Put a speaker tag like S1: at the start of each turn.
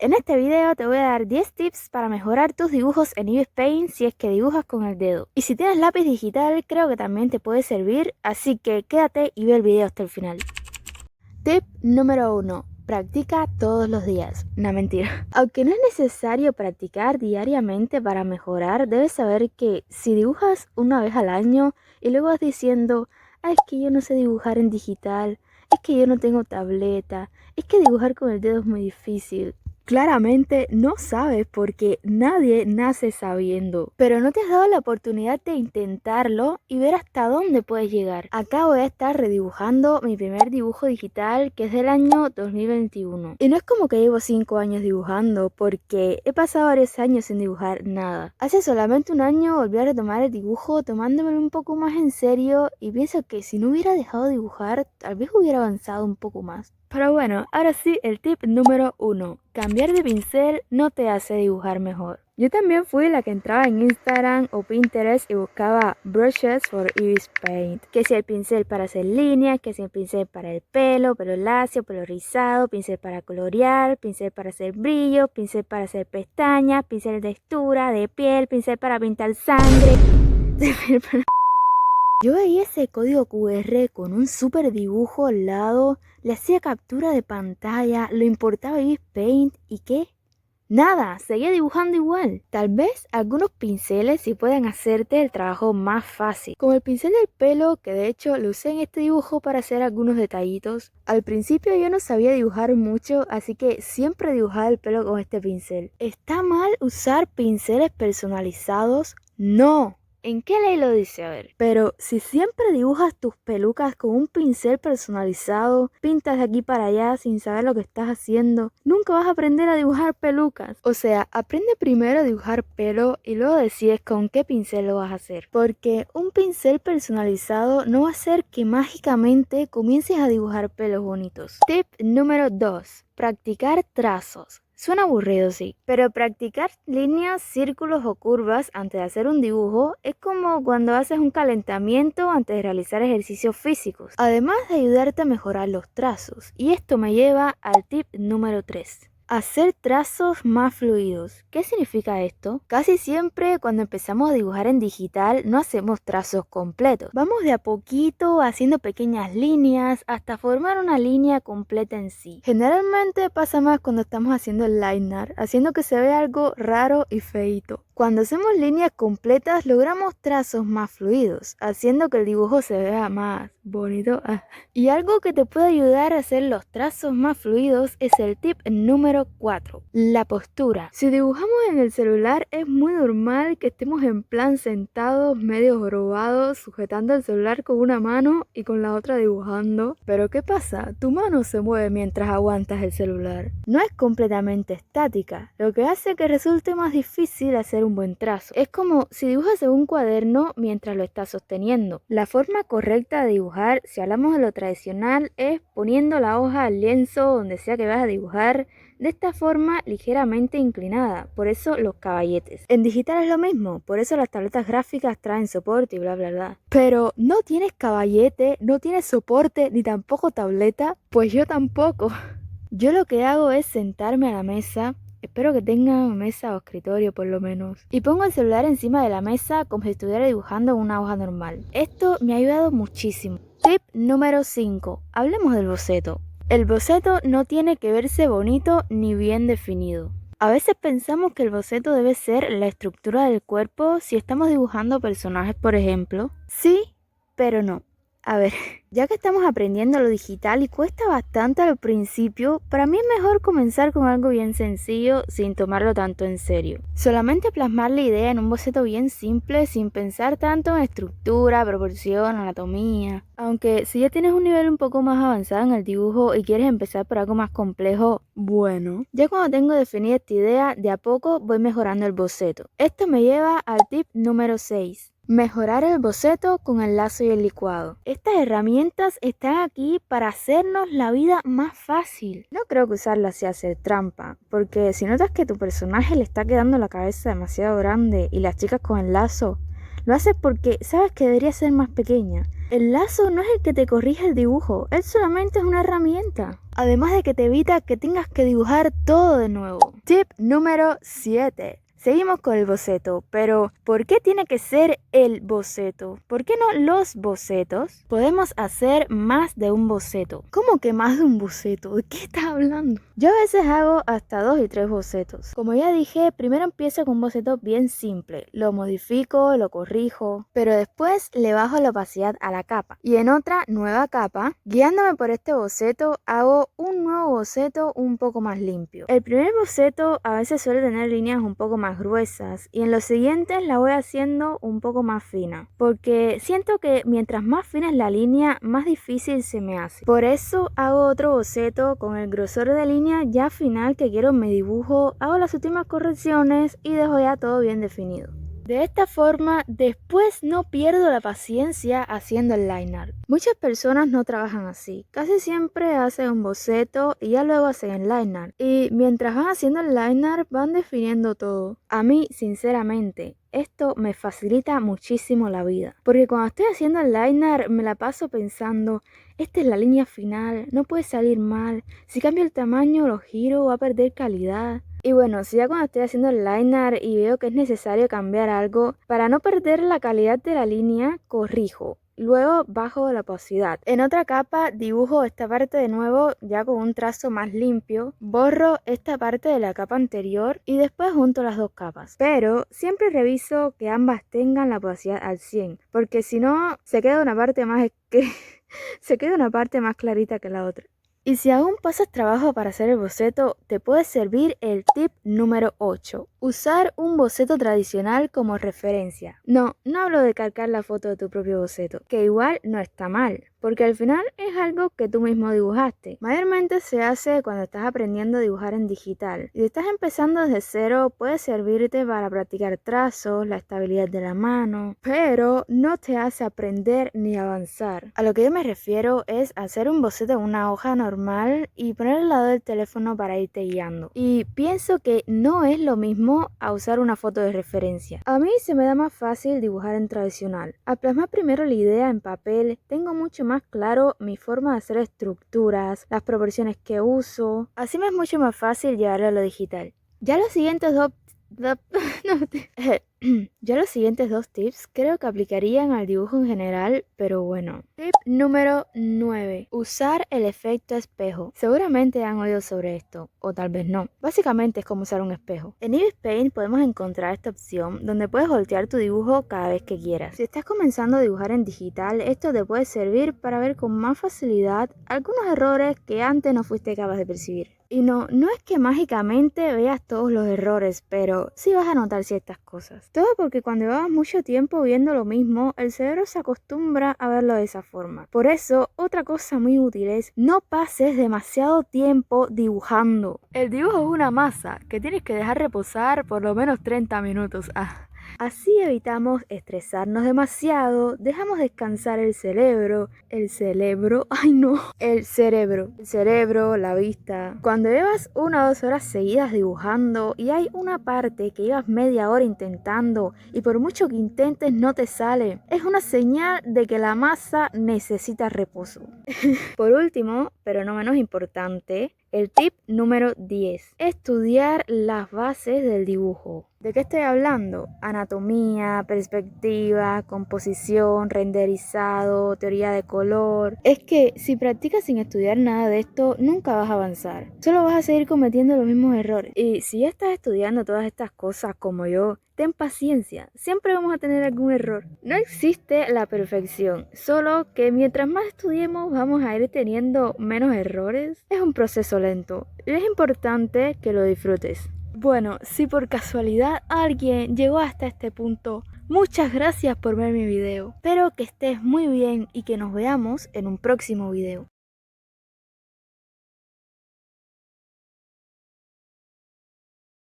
S1: En este video te voy a dar 10 tips para mejorar tus dibujos en Ibis Paint si es que dibujas con el dedo. Y si tienes lápiz digital, creo que también te puede servir, así que quédate y ve el video hasta el final. Tip número 1. Practica todos los días. No, mentira. Aunque no es necesario practicar diariamente para mejorar, debes saber que si dibujas una vez al año y luego vas diciendo, es que yo no sé dibujar en digital, es que yo no tengo tableta, es que dibujar con el dedo es muy difícil. Claramente no sabes porque nadie nace sabiendo, pero no te has dado la oportunidad de intentarlo y ver hasta dónde puedes llegar. Acá voy a estar redibujando mi primer dibujo digital, que es del año 2021. Y no es como que llevo 5 años dibujando, porque he pasado varios años sin dibujar nada. Hace solamente un año volví a retomar el dibujo tomándomelo un poco más en serio y pienso que si no hubiera dejado de dibujar, tal vez hubiera avanzado un poco más. Pero bueno, ahora sí, el tip número 1. Cambiar de pincel no te hace dibujar mejor. Yo también fui la que entraba en Instagram o Pinterest y buscaba brushes for Ibis Paint. Que si el pincel para hacer líneas, que si el pincel para el pelo lacio, pelo rizado, pincel para colorear, pincel para hacer brillo, pincel para hacer pestañas, pincel de textura, de piel, pincel para pintar sangre. Yo veía ese código QR con un super dibujo al lado, le hacía captura de pantalla, lo importaba a Ibis Paint y ¿qué? Nada, seguía dibujando igual. Tal vez algunos pinceles sí puedan hacerte el trabajo más fácil. Como el pincel del pelo, que de hecho lo usé en este dibujo para hacer algunos detallitos. Al principio yo no sabía dibujar mucho, así que siempre dibujaba el pelo con este pincel. ¿Está mal usar pinceles personalizados? No. ¿En qué ley lo dice? A ver. Pero si siempre dibujas tus pelucas con un pincel personalizado, pintas de aquí para allá sin saber lo que estás haciendo, nunca vas a aprender a dibujar pelucas. O sea, aprende primero a dibujar pelo y luego decides con qué pincel lo vas a hacer. Porque un pincel personalizado no va a hacer que mágicamente comiences a dibujar pelos bonitos. Tip número 2. Practicar trazos. Suena aburrido, sí, pero practicar líneas, círculos o curvas antes de hacer un dibujo es como cuando haces un calentamiento antes de realizar ejercicios físicos, además de ayudarte a mejorar los trazos. Y esto me lleva al tip número 3. Hacer trazos más fluidos. ¿Qué significa esto? Casi siempre cuando empezamos a dibujar en digital no hacemos trazos completos. Vamos de a poquito haciendo pequeñas líneas hasta formar una línea completa en sí. Generalmente pasa más cuando estamos haciendo el line art, haciendo que se vea algo raro y feíto. Cuando hacemos líneas completas logramos trazos más fluidos, haciendo que el dibujo se vea más bonito. Y algo que te puede ayudar a hacer los trazos más fluidos es el tip número 4. La postura. Si dibujamos en el celular es muy normal que estemos en plan sentados, medio jorobados, sujetando el celular con una mano y con la otra dibujando. Pero ¿qué pasa? Tu mano se mueve mientras aguantas el celular. No es completamente estática, lo que hace que resulte más difícil hacer un buen trazo. Es como si dibujas en un cuaderno mientras lo estás sosteniendo. La forma correcta de dibujar, si hablamos de lo tradicional, es poniendo la hoja al lienzo donde sea que vas a dibujar, de esta forma ligeramente inclinada, por eso los caballetes. En digital es lo mismo, por eso las tabletas gráficas traen soporte y bla bla bla. Pero no tienes caballete, no tienes soporte ni tampoco tableta, pues yo tampoco. Yo lo que hago es sentarme a la mesa. Espero que tengan mesa o escritorio por lo menos. Y pongo el celular encima de la mesa como si estuviera dibujando en una hoja normal. Esto me ha ayudado muchísimo. Tip número 5. Hablemos del boceto. El boceto no tiene que verse bonito ni bien definido. A veces pensamos que el boceto debe ser la estructura del cuerpo si estamos dibujando personajes, por ejemplo. Sí, pero no. A ver, ya que estamos aprendiendo lo digital y cuesta bastante al principio, para mí es mejor comenzar con algo bien sencillo sin tomarlo tanto en serio. Solamente plasmar la idea en un boceto bien simple sin pensar tanto en estructura, proporción, anatomía. Aunque si ya tienes un nivel un poco más avanzado en el dibujo y quieres empezar por algo más complejo, bueno, ya cuando tengo definida esta idea, de a poco voy mejorando el boceto. Esto me lleva al tip número 6. Mejorar el boceto con el lazo y el licuado. Estas herramientas están aquí para hacernos la vida más fácil. No creo que usarlas sea hacer trampa, porque si notas que tu personaje le está quedando la cabeza demasiado grande y las chicas con el lazo Lo haces porque sabes que debería ser más pequeña. El lazo no es el que te corrige el dibujo, él solamente es una herramienta. Además de que te evita que tengas que dibujar todo de nuevo. Tip número 7. Seguimos con el boceto, pero ¿por qué tiene que ser el boceto? ¿Por qué no los bocetos? Podemos hacer más de un boceto. ¿Cómo que más de un boceto? ¿De qué estás hablando? Yo a veces hago hasta 2 y 3 bocetos. Como ya dije, primero empiezo con un boceto bien simple. Lo modifico, lo corrijo, pero después le bajo la opacidad a la capa. Y en otra nueva capa, guiándome por este boceto, hago un nuevo boceto un poco más limpio. El primer boceto a veces suele tener líneas un poco más gruesas y en los siguientes la voy haciendo un poco más fina porque siento que mientras más fina es la línea más difícil se me hace. Por eso hago otro boceto con el grosor de línea ya final que quiero en mi dibujo, hago las últimas correcciones y dejo ya todo bien definido. De esta forma, después no pierdo la paciencia haciendo el line art. Muchas personas no trabajan así. Casi siempre hacen un boceto y ya luego hacen el line art. Y mientras van haciendo el line art, van definiendo todo. A mí, sinceramente, esto me facilita muchísimo la vida. Porque cuando estoy haciendo el line art, me la paso pensando, esta es la línea final, no puede salir mal. Si cambio el tamaño, lo giro, va a perder calidad. Y bueno, si ya cuando estoy haciendo el line art y veo que es necesario cambiar algo, para no perder la calidad de la línea, corrijo. Luego bajo la opacidad. En otra capa dibujo esta parte de nuevo ya con un trazo más limpio. Borro esta parte de la capa anterior y después junto las dos capas. Pero siempre reviso que ambas tengan la opacidad al 100. Porque si no, se queda una parte más se queda una parte más clarita que la otra. Y si aún pasas trabajo para hacer el boceto, te puede servir el tip número 8. Usar un boceto tradicional como referencia. No hablo de calcar la foto de tu propio boceto, que igual no está mal, porque al final es algo que tú mismo dibujaste. Mayormente se hace cuando estás aprendiendo a dibujar en digital. Y si estás empezando desde cero, puede servirte para practicar trazos, la estabilidad de la mano, pero no te hace aprender ni avanzar. A lo que yo me refiero es hacer un boceto en una hoja normal y poner al lado del teléfono para irte guiando. Y pienso que no es lo mismo a usar una foto de referencia. A mí se me da más fácil dibujar en tradicional. Al plasmar primero la idea en papel, tengo mucho más claro mi forma de hacer estructuras, las proporciones que uso. Así me es mucho más fácil llevarlo a lo digital. Ya los siguientes dos tips creo que aplicarían al dibujo en general, pero bueno. Tip número 9. Usar el efecto espejo. Seguramente han oído sobre esto, o tal vez no. Básicamente es como usar un espejo. En Ibis Paint podemos encontrar esta opción donde puedes voltear tu dibujo cada vez que quieras. Si estás comenzando a dibujar en digital, esto te puede servir para ver con más facilidad algunos errores que antes no fuiste capaz de percibir. Y no es que mágicamente veas todos los errores, pero sí vas a notar ciertas cosas. Todo porque cuando llevas mucho tiempo viendo lo mismo, el cerebro se acostumbra a verlo de esa forma. Por eso, otra cosa muy útil es no pases demasiado tiempo dibujando. El dibujo es una masa que tienes que dejar reposar por lo menos 30 minutos. Así evitamos estresarnos demasiado, dejamos descansar el cerebro, el cerebro, la vista. Cuando llevas 1 o 2 horas seguidas dibujando y hay una parte que llevas media hora intentando y por mucho que intentes no te sale, es una señal de que la masa necesita reposo. Por último, pero no menos importante, el tip número 10. Estudiar las bases del dibujo. ¿De qué estoy hablando? Anatomía, perspectiva, composición, renderizado, teoría de color. Es que si practicas sin estudiar nada de esto, nunca vas a avanzar. Solo vas a seguir cometiendo los mismos errores. Y si ya estás estudiando todas estas cosas como yo, ten paciencia, siempre vamos a tener algún error. No existe la perfección, solo que mientras más estudiemos vamos a ir teniendo menos errores. Es un proceso lento y es importante que lo disfrutes. Bueno, si por casualidad alguien llegó hasta este punto, muchas gracias por ver mi video. Espero que estés muy bien y que nos veamos en un próximo video.